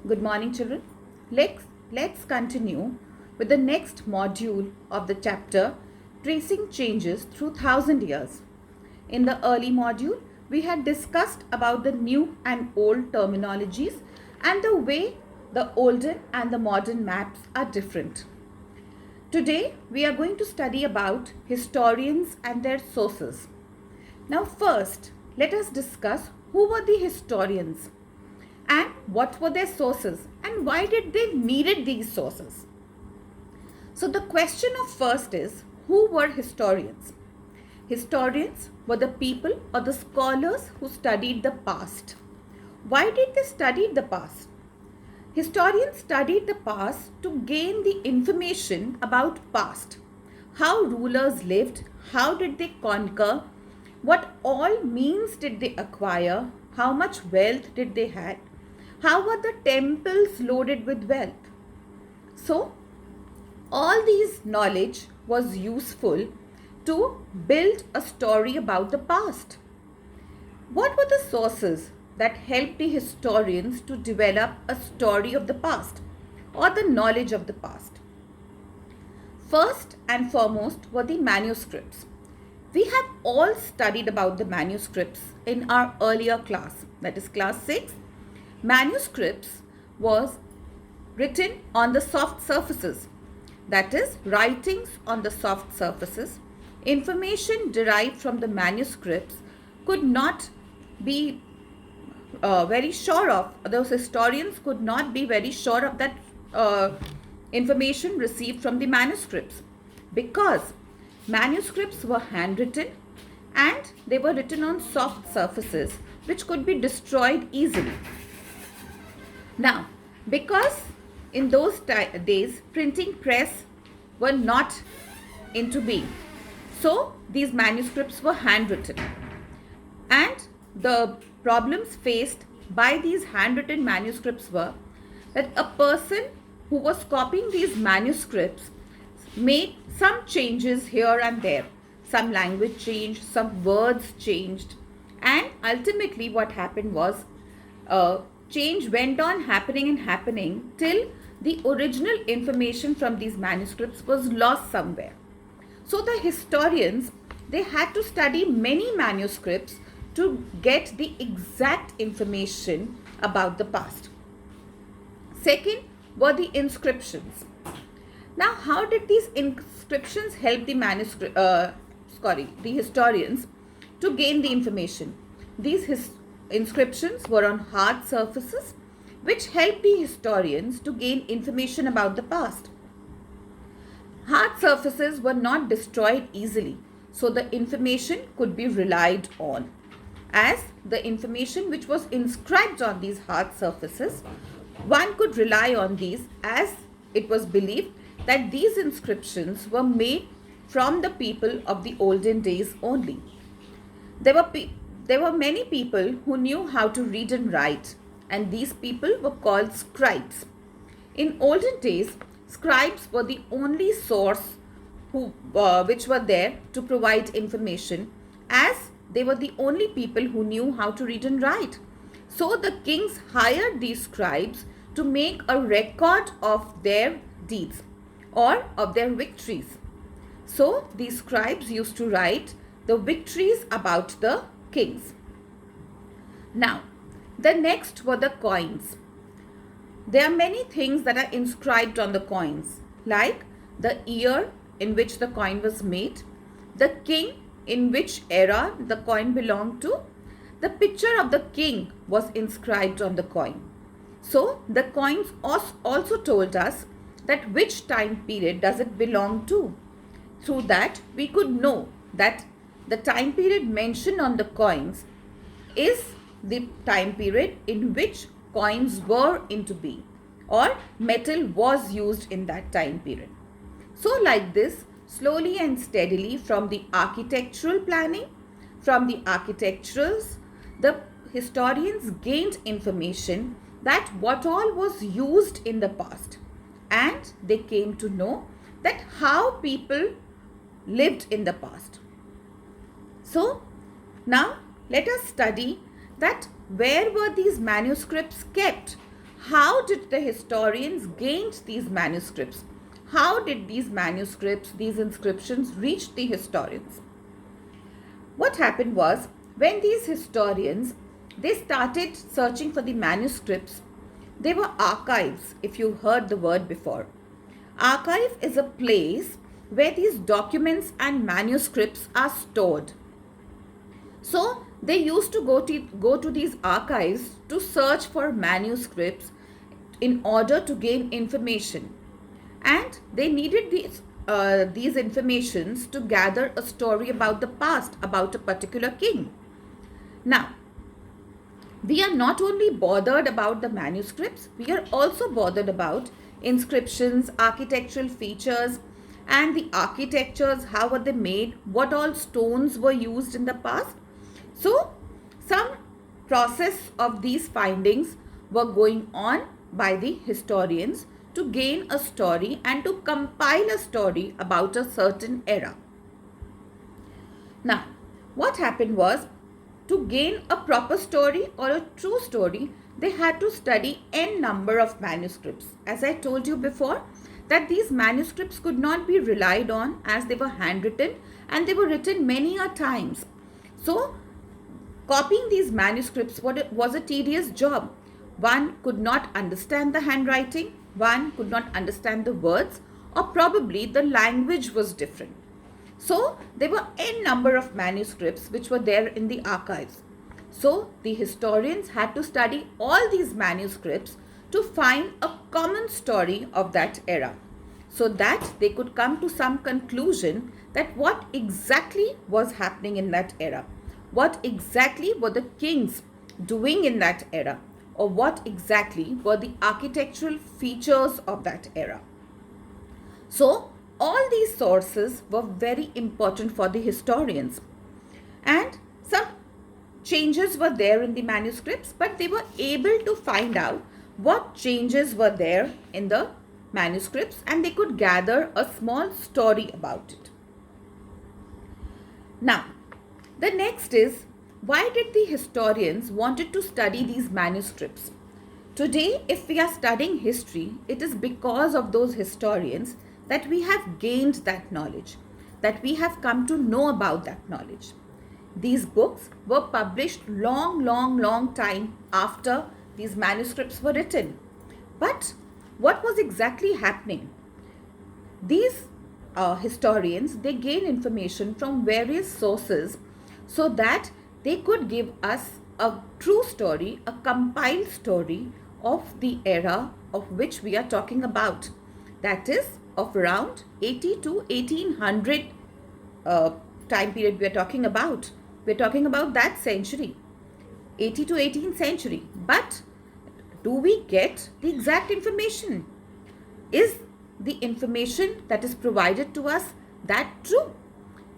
Good morning, children. Let's continue with the next module of the chapter Tracing Changes Through Thousand Years. In the early module, we had discussed about the new and old terminologies and the way the olden and the modern maps are different. Today, we are going to study about historians and their sources. Now, first, let us discuss who were the historians and what were their sources and why did they needed these sources. So the question of first is, who were historians? Historians were the people or the scholars who studied the past. Why did they study the past? Historians studied the past to gain the information about past. How rulers lived, how did they conquer, what all means did they acquire, how much wealth did they have, how were the temples loaded with wealth. So, all these knowledge was useful to build a story about the past. What were the sources that helped the historians to develop a story of the past or the knowledge of the past? First and foremost were the manuscripts. We have all studied about the manuscripts in our earlier class, that is class 6. Manuscripts was written on the soft surfaces, that is writings on the soft surfaces. Information derived from the manuscripts could not be very sure of, those historians could not be very sure of that information received from the manuscripts, because manuscripts were handwritten and they were written on soft surfaces which could be destroyed easily. Now, because in those days printing press were not into being, so these manuscripts were handwritten, and the problems faced by these handwritten manuscripts were that a person who was copying these manuscripts made some changes here and there. Some language changed, some words changed, and ultimately what happened was change went on happening till the original information from these manuscripts was lost somewhere. So the historians, they had to study many manuscripts to get the exact information about the past. Second were the inscriptions. Now, how did these inscriptions help the historians to gain the information? These inscriptions were on hard surfaces which helped the historians to gain information about the past. Hard surfaces were not destroyed easily, so the information could be relied on. As the information which was inscribed on these hard surfaces, one could rely on these, as it was believed that these inscriptions were made from the people of the olden days only. There were many people who knew how to read and write, and these people were called scribes. In olden days, scribes were the only source which were there to provide information, as they were the only people who knew how to read and write. So the kings hired these scribes to make a record of their deeds or of their victories. So these scribes used to write the victories about the kings. Now, the next were the coins. There are many things that are inscribed on the coins, like the year in which the coin was made, the king in which era the coin belonged to, the picture of the king was inscribed on the coin. So the coins also told us that which time period does it belong to. Through that, we could know that the time period mentioned on the coins is the time period in which coins were into being, or metal was used in that time period. So like this, slowly and steadily, from the architectural planning, from the architecturals, the historians gained information that what all was used in the past, and they came to know that how people lived in the past. So now let us study that where were these manuscripts kept, how did the historians gain these manuscripts? How did these manuscripts, these inscriptions reach the historians? What happened was, when these historians, they started searching for the manuscripts, they were archives, if you heard the word before. Archive is a place where these documents and manuscripts are stored. So they used to go to these archives to search for manuscripts in order to gain information. And they needed these informations to gather a story about the past, about a particular king. Now, we are not only bothered about the manuscripts, we are also bothered about inscriptions, architectural features, and the architectures, how were they made, what all stones were used in the past. So, some process of these findings were going on by the historians to gain a story and to compile a story about a certain era. Now, what happened was, to gain a proper story or a true story, they had to study n number of manuscripts. As I told you before, that these manuscripts could not be relied on as they were handwritten and they were written many a times. So, copying these manuscripts was a tedious job. One could not understand the handwriting, one could not understand the words, or probably the language was different. So there were n number of manuscripts which were there in the archives. So the historians had to study all these manuscripts to find a common story of that era, so that they could come to some conclusion that what exactly was happening in that era, what exactly were the kings doing in that era, or what exactly were the architectural features of that era. So all these sources were very important for the historians, and some changes were there in the manuscripts, but they were able to find out what changes were there in the manuscripts and they could gather a small story about it. Now, the next is, why did the historians wanted to study these manuscripts? Today, if we are studying history, it is because of those historians that we have gained that knowledge, that we have come to know about that knowledge. These books were published long time after these manuscripts were written. But what was exactly happening? These historians, they gain information from various sources so that they could give us a true story, a compiled story of the era of which we are talking about. That is of around 80 to 1800 time period we are talking about. We are talking about that century, 80 to 18th century. But do we get the exact information? Is the information that is provided to us that true?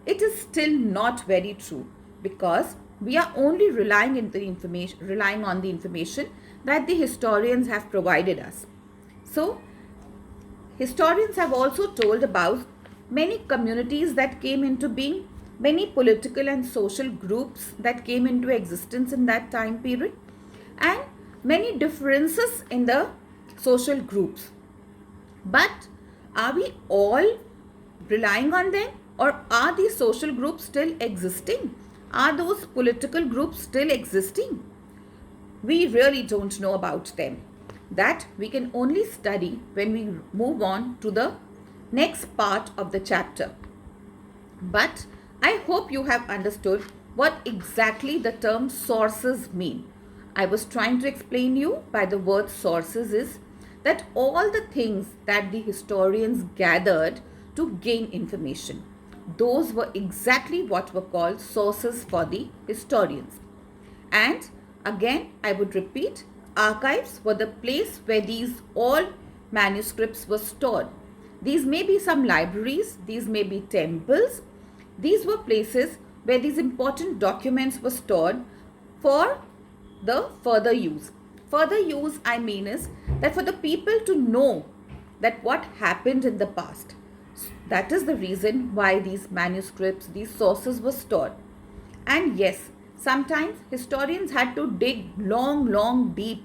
It is still not very true, because we are only relying on the information that the historians have provided us. So, historians have also told about many communities that came into being, many political and social groups that came into existence in that time period, and many differences in the social groups. But are we all relying on them, or are these social groups still existing? Are those political groups still existing? We really don't know about them. That we can only study when we move on to the next part of the chapter. But I hope you have understood what exactly the term sources mean. I was trying to explain you by the word sources is that all the things that the historians gathered to gain information, those were exactly what were called sources for the historians. And again, I would repeat, archives were the place where these all manuscripts were stored. These may be some libraries, these may be temples. These were places where these important documents were stored for the further use. Further use, I mean, is that for the people to know that what happened in the past. That is the reason why these manuscripts, these sources were stored. And yes, sometimes historians had to dig long deep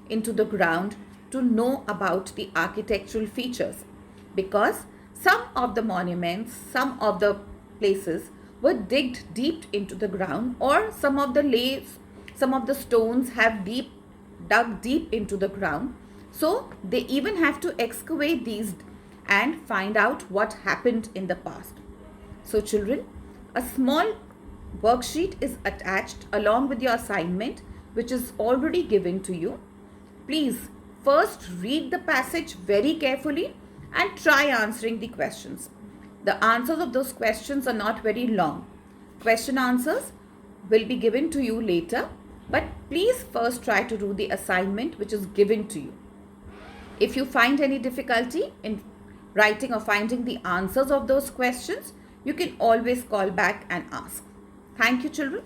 into the ground to know about the architectural features, because some of the monuments, some of the places were digged deep into the ground, or some of the stones have dug deep into the ground. So they even have to excavate these and find out what happened in the past. So children, a small worksheet is attached along with your assignment, which is already given to you. Please first read the passage very carefully and try answering the questions. The answers of those questions are not very long. Question answers will be given to you later, but please first try to do the assignment which is given to you. If you find any difficulty in writing or finding the answers of those questions, you can always call back and ask. Thank you, children.